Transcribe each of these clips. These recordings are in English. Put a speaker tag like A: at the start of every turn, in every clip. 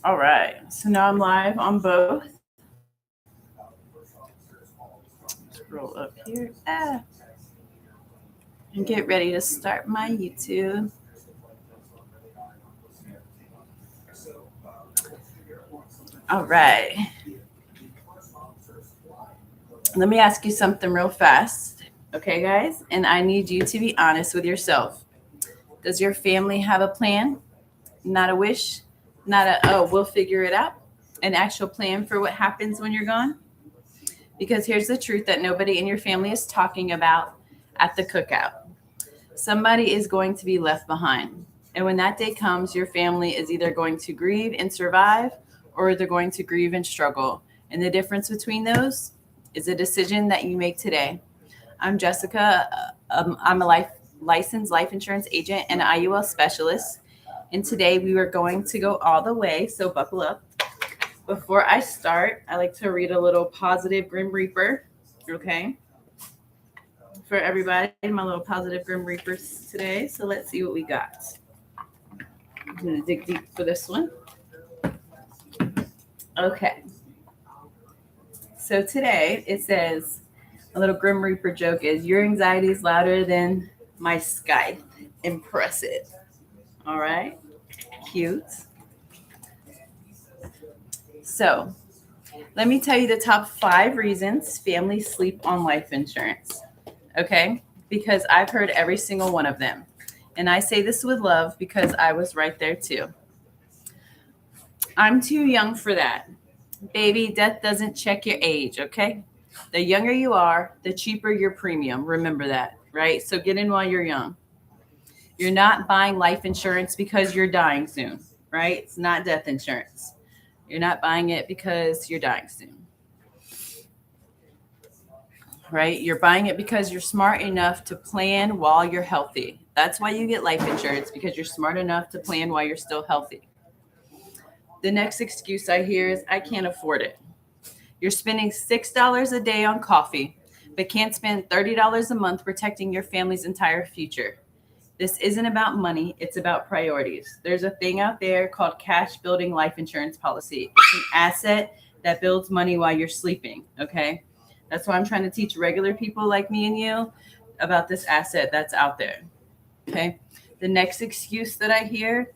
A: All right. So now I'm live on both. Scroll up here. And get ready to start my YouTube. All right. Let me ask you something real fast. Okay, guys? And I need you to be honest with yourself. Does your family have a plan? Not a wish? Not a, oh, we'll figure it out? An actual plan for what happens when you're gone? Because here's the truth that nobody in your family is talking about at the cookout. Somebody is going to be left behind. And when that day comes, your family is either going to grieve and survive or they're going to grieve and struggle. And the difference between those is a decision that you make today. I'm Jessica. I'm a licensed life insurance agent and IUL specialist. And today we are going to go all the way, so buckle up. Before I start, I like to read a little positive Grim Reaper, okay? For everybody, my little positive Grim Reapers today. So let's see what we got. I'm going to dig deep for this one. Okay. So today it says, a little Grim Reaper joke is, your anxiety is louder than my sky. Impressive. All right. Cute. So let me tell you the top 5 reasons families sleep on life insurance. Okay? Because I've heard every single one of them. And I say this with love because I was right there too. I'm too young for that. Baby, death doesn't check your age, okay? The younger you are, the cheaper your premium. Remember that, right? So get in while you're young. You're not buying life insurance because you're dying soon, right? It's not death insurance. You're not buying it because you're dying soon. Right? You're buying it because you're smart enough to plan while you're healthy. That's why you get life insurance, because you're smart enough to plan while you're still healthy. The next excuse I hear is, I can't afford it. You're spending $6 a day on coffee, but can't spend $30 a month protecting your family's entire future. This isn't about money, it's about priorities. There's a thing out there called cash building life insurance policy. It's an asset that builds money while you're sleeping, okay? That's why I'm trying to teach regular people like me and you about this asset that's out there, okay? The next excuse that I hear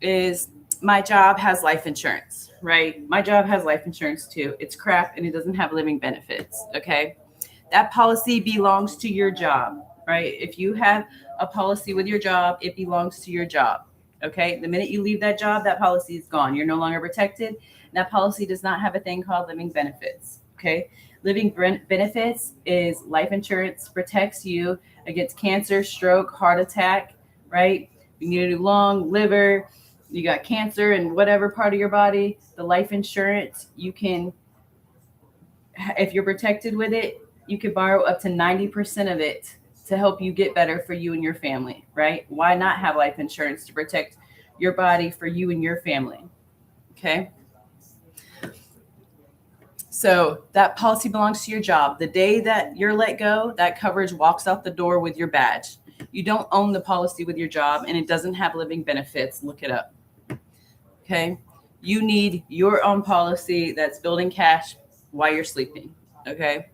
A: is, my job has life insurance, right? My job has life insurance too. It's crap and it doesn't have living benefits, okay? That policy belongs to your job, right? If you have a policy with your job, it belongs to your job, okay? The minute you leave that job, that policy is gone. You're no longer protected. That policy does not have a thing called living benefits, okay? Living benefits is life insurance protects you against cancer, stroke, heart attack, right? You need a new lung, liver, you got cancer in whatever part of your body. The life insurance, you can, if you're protected with it, you could borrow up to 90% of it to help you get better for you and your family, right? Why not have life insurance to protect your body for you and your family? Okay. So that policy belongs to your job. The day that you're let go, that coverage walks out the door with your badge. You don't own the policy with your job, and it doesn't have living benefits. Look it up. Okay. You need your own policy that's building cash while you're sleeping. Okay.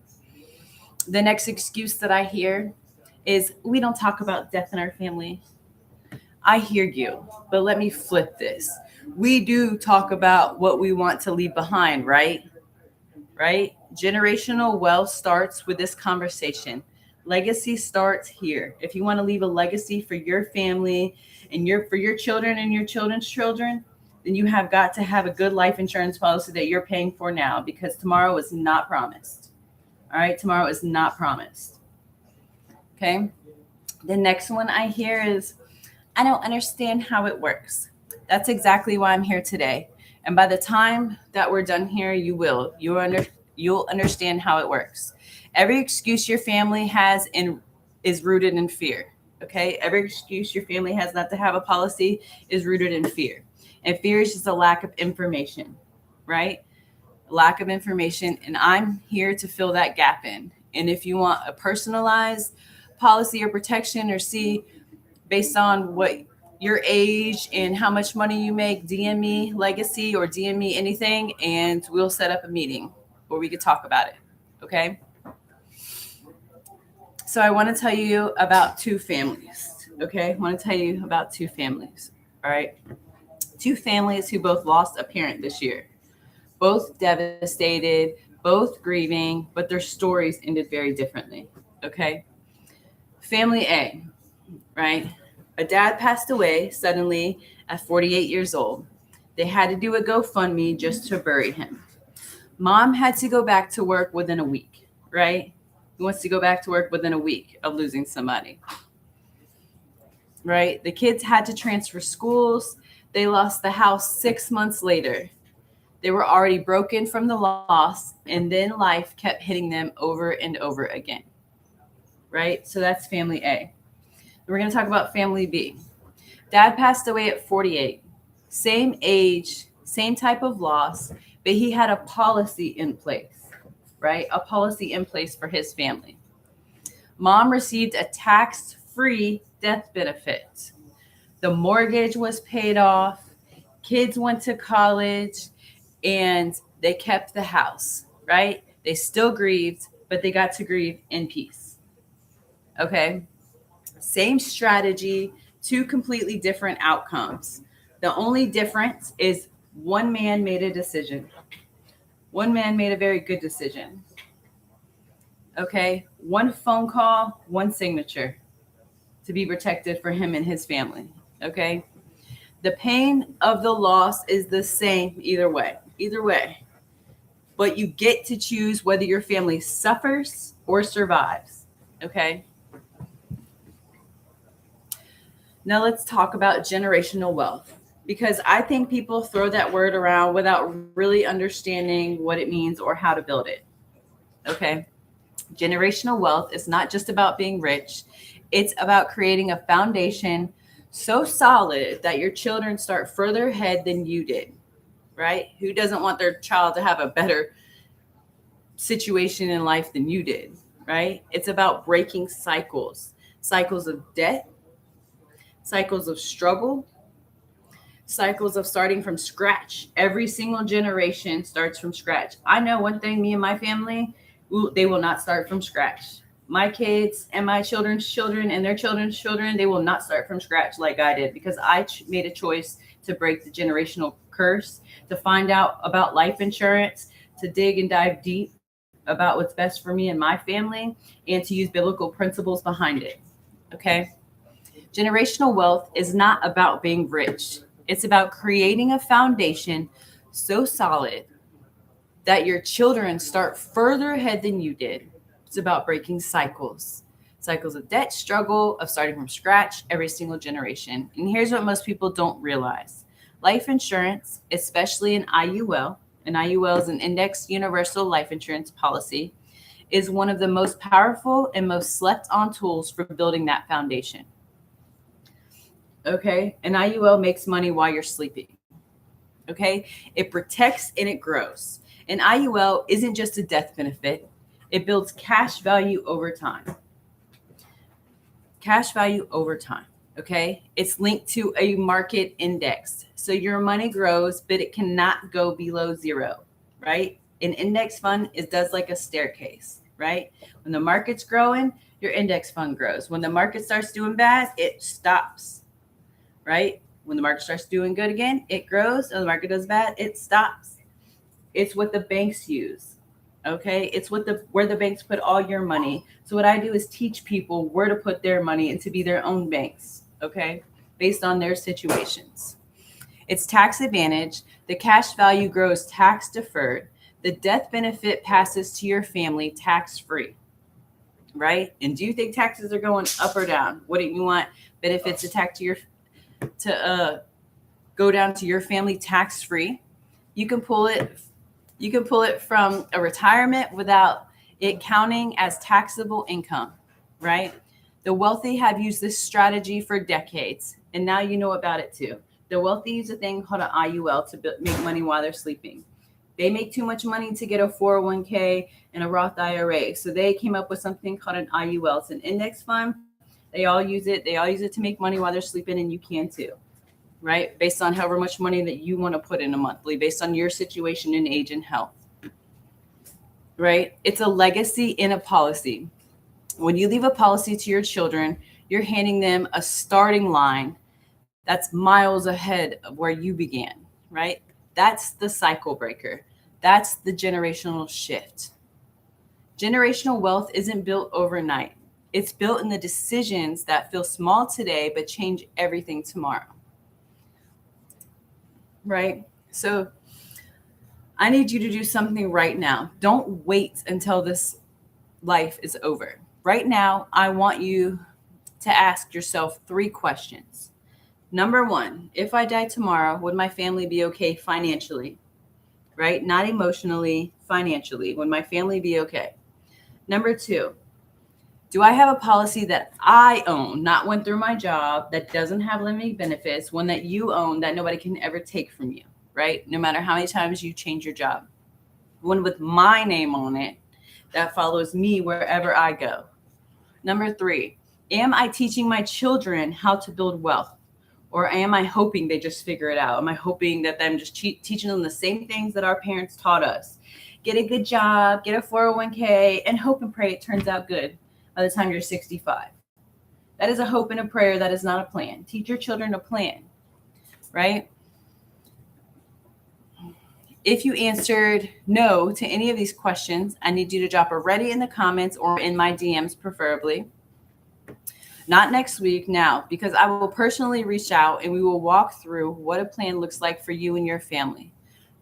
A: The next excuse that I hear is, we don't talk about death in our family. I hear you, but let me flip this. We do talk about what we want to leave behind, right? Right? Generational wealth starts with this conversation. Legacy starts here. If you want to leave a legacy for your family and for your children and your children's children, then you have got to have a good life insurance policy that you're paying for now, because tomorrow is not promised. All right? Tomorrow is not promised. Okay? The next one I hear is, I don't understand how it works. That's exactly why I'm here today. And by the time that we're done here, you will. You'll understand how it works. Every excuse your family has is rooted in fear. Okay? Every excuse your family has not to have a policy is rooted in fear. And fear is just a lack of information, right? Lack of information. And I'm here to fill that gap in. And if you want a personalized policy or protection, or see based on what your age and how much money you make, DM me legacy or DM me anything, and we'll set up a meeting where we could talk about it. Okay. So I want to tell you about two families. Okay. I want to tell you about two families. All right. Two families who both lost a parent this year, both devastated, both grieving, but their stories ended very differently. Okay. Family A, right? A dad passed away suddenly at 48 years old. They had to do a GoFundMe just to bury him. Mom had to go back to work within a week, right? Who wants to go back to work within a week of losing somebody, right? The kids had to transfer schools. They lost the house 6 months later. They were already broken from the loss, and then life kept hitting them over and over again, right? So that's family A. We're going to talk about family B. Dad passed away at 48. Same age, same type of loss, but he had a policy in place, right? A policy in place for his family. Mom received a tax-free death benefit. The mortgage was paid off. Kids went to college and they kept the house, right? They still grieved, but they got to grieve in peace. Okay. Same strategy, two completely different outcomes. The only difference is one man made a decision. One man made a very good decision. Okay. One phone call, one signature to be protected for him and his family. Okay. The pain of the loss is the same either way. Either way. But you get to choose whether your family suffers or survives. Okay. Now let's talk about generational wealth, because I think people throw that word around without really understanding what it means or how to build it. Okay. Generational wealth is not just about being rich. It's about creating a foundation so solid that your children start further ahead than you did, right? Who doesn't want their child to have a better situation in life than you did, right? It's about breaking cycles, cycles of debt, cycles of struggle, cycles of starting from scratch. Every single generation starts from scratch. I know one thing, me and my family, they will not start from scratch. My kids and my children's children and their children's children, they will not start from scratch like I did, because I made a choice to break the generational curse, to find out about life insurance, to dig and dive deep about what's best for me and my family, and to use biblical principles behind it. Okay. Generational wealth is not about being rich. It's about creating a foundation so solid that your children start further ahead than you did. It's about breaking cycles, cycles of debt, struggle, of starting from scratch every single generation. And here's what most people don't realize. Life insurance, especially an IUL, and IUL is an indexed universal life insurance policy, is one of the most powerful and most slept on tools for building that foundation. Okay. An IUL makes money while you're sleeping. Okay. It protects and it grows. An IUL isn't just a death benefit. It builds cash value over time. Cash value over time. Okay. It's linked to a market index. So your money grows, but it cannot go below zero, right? An index fund does like a staircase, right? When the market's growing, your index fund grows. When the market starts doing bad, it stops, right? When the market starts doing good again, it grows. When the market does bad, it stops. It's what the banks use. Okay. It's where the banks put all your money. So what I do is teach people where to put their money and to be their own banks. Okay. Based on their situations. It's tax advantage. The cash value grows tax deferred. The death benefit passes to your family tax free. Right. And do you think taxes are going up or down? Wouldn't you want benefits to go down to your family tax free? You can pull it from a retirement without it counting as taxable income, right? The wealthy have used this strategy for decades, and now you know about it too. The wealthy use a thing called an IUL to make money while they're sleeping. They make too much money to get a 401k and a Roth IRA, so they came up with something called an IUL. It's an index fund They all use it. They all use it to make money while they're sleeping, and you can too, right? Based on however much money that you want to put in a monthly, based on your situation and age and health, right? It's a legacy in a policy. When you leave a policy to your children, you're handing them a starting line that's miles ahead of where you began, right? That's the cycle breaker. That's the generational shift. Generational wealth isn't built overnight. It's built in the decisions that feel small today but change everything tomorrow. Right? So I need you to do something right now. Don't wait until this life is over. Right now, I want you to ask yourself 3 questions. Number 1, if I die tomorrow, would my family be okay financially? Right? Not emotionally, financially. Would my family be okay? Number 2, do I have a policy that I own, not one through my job, that doesn't have limiting benefits, one that you own that nobody can ever take from you, right? No matter how many times you change your job. One with my name on it that follows me wherever I go. Number 3, am I teaching my children how to build wealth? Or am I hoping they just figure it out? Am I hoping that I'm just teaching them the same things that our parents taught us? Get a good job, get a 401k, and hope and pray it turns out good by the time you're 65. That is a hope and a prayer. That is not a plan. Teach your children a plan, right? If you answered no to any of these questions, I need you to drop a ready in the comments or in my DMs preferably. Not next week, now, because I will personally reach out and we will walk through what a plan looks like for you and your family.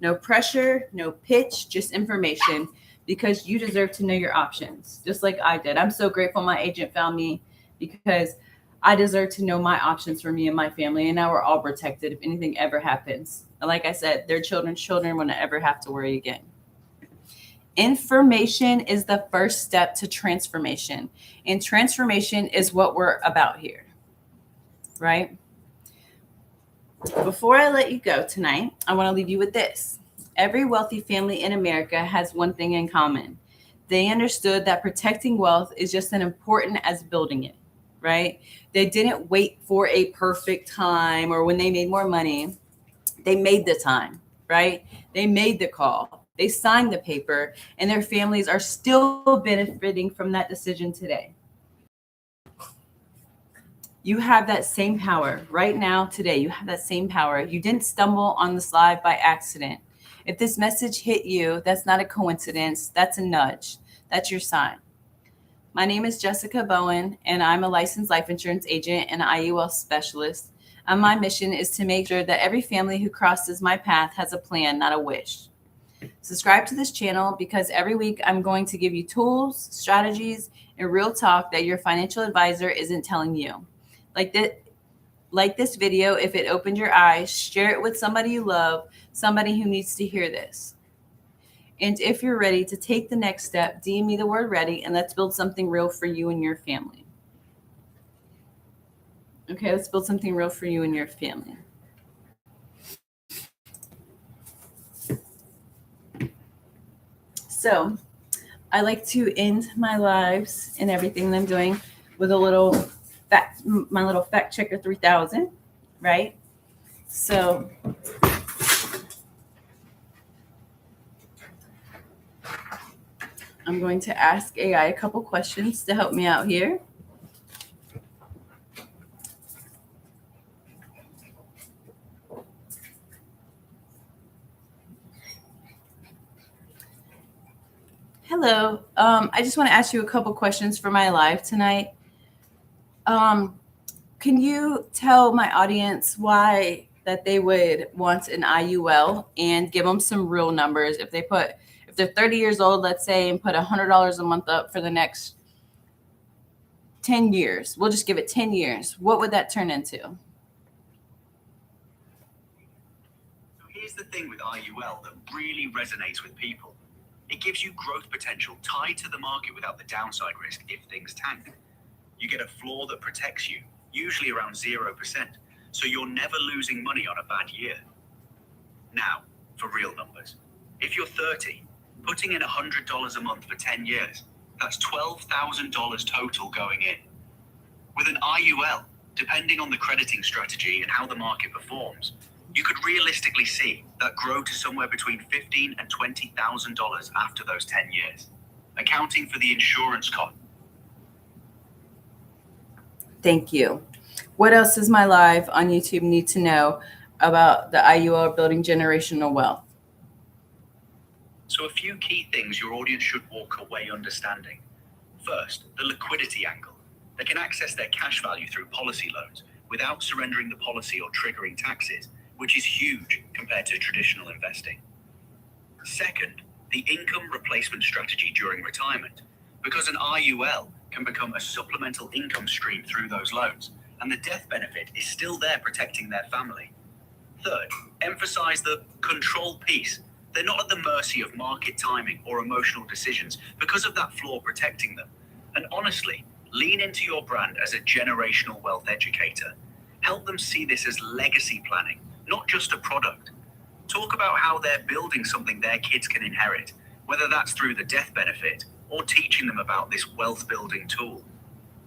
A: No pressure, no pitch, just information, because you deserve to know your options, just like I did. I'm so grateful my agent found me because I deserve to know my options for me and my family, and now we're all protected if anything ever happens. And like I said, their children won't ever have to worry again. Information is the first step to transformation, and transformation is what we're about here, right? Before I let you go tonight, I want to leave you with this. Every wealthy family in America has one thing in common. They understood that protecting wealth is just as important as building it, right? They didn't wait for a perfect time or when they made more money. They made the time, right? They made the call. They signed the paper, and their families are still benefiting from that decision today. You have that same power right now, today. You have that same power. You didn't stumble on this live by accident. If this message hit you, that's not a coincidence. That's a nudge. That's your sign. My name is Jessica Bowen, and I'm a licensed life insurance agent and IUL specialist. And my mission is to make sure that every family who crosses my path has a plan, not a wish. Subscribe to this channel because every week I'm going to give you tools, strategies, and real talk that your financial advisor isn't telling you. Like this video, if it opened your eyes, share it with somebody you love, somebody who needs to hear this. And if you're ready to take the next step, DM me the word ready, and let's build something real for you and your family. Okay, let's build something real for you and your family. So I like to end my lives and everything that I'm doing with my little fact checker 3000, right? So I'm going to ask AI a couple questions to help me out here. Hello. I just want to ask you a couple questions for my live tonight. Can you tell my audience why that they would want an IUL, and give them some real numbers? If they're 30 years old, let's say, and put $100 a month up for the next 10 years, we'll just give it 10 years. What would that turn into?
B: So here's the thing with IUL that really resonates with people. It gives you growth potential tied to the market without the downside risk if things tank. You get a floor that protects you, usually around 0%, so you're never losing money on a bad year. Now, for real numbers. If you're 30, putting in $100 a month for 10 years, that's $12,000 total going in. With an IUL, depending on the crediting strategy and how the market performs, you could realistically see that grow to somewhere between $15,000 and $20,000 after those 10 years, accounting for the insurance cost.
A: Thank you. What else does my live on YouTube need to know about the IUL building generational wealth?
B: So a few key things your audience should walk away understanding. First, the liquidity angle. They can access their cash value through policy loans without surrendering the policy or triggering taxes, which is huge compared to traditional investing. Second, the income replacement strategy during retirement, because an IUL can become a supplemental income stream through those loans, and the death benefit is still there protecting their family. Third, emphasize the control piece. They're not at the mercy of market timing or emotional decisions because of that floor protecting them. And honestly, lean into your brand as a generational wealth educator. Help them see this as legacy planning, not just a product. Talk about how they're building something their kids can inherit, whether that's through the death benefit or teaching them about this wealth building tool.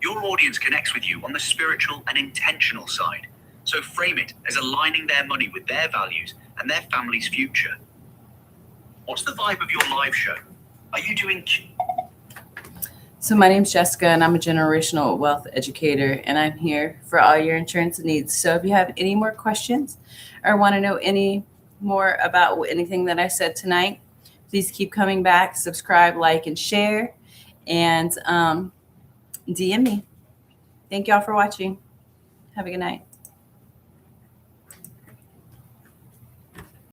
B: Your audience connects with you on the spiritual and intentional side, so frame it as aligning their money with their values and their family's future. What's the vibe of your live show? Are you doing...
A: So my name's Jessica, and I'm a generational wealth educator, and I'm here for all your insurance needs. So if you have any more questions or want to know any more about anything that I said tonight, please keep coming back, subscribe, like, and share, and DM me. Thank y'all for watching. Have a good night.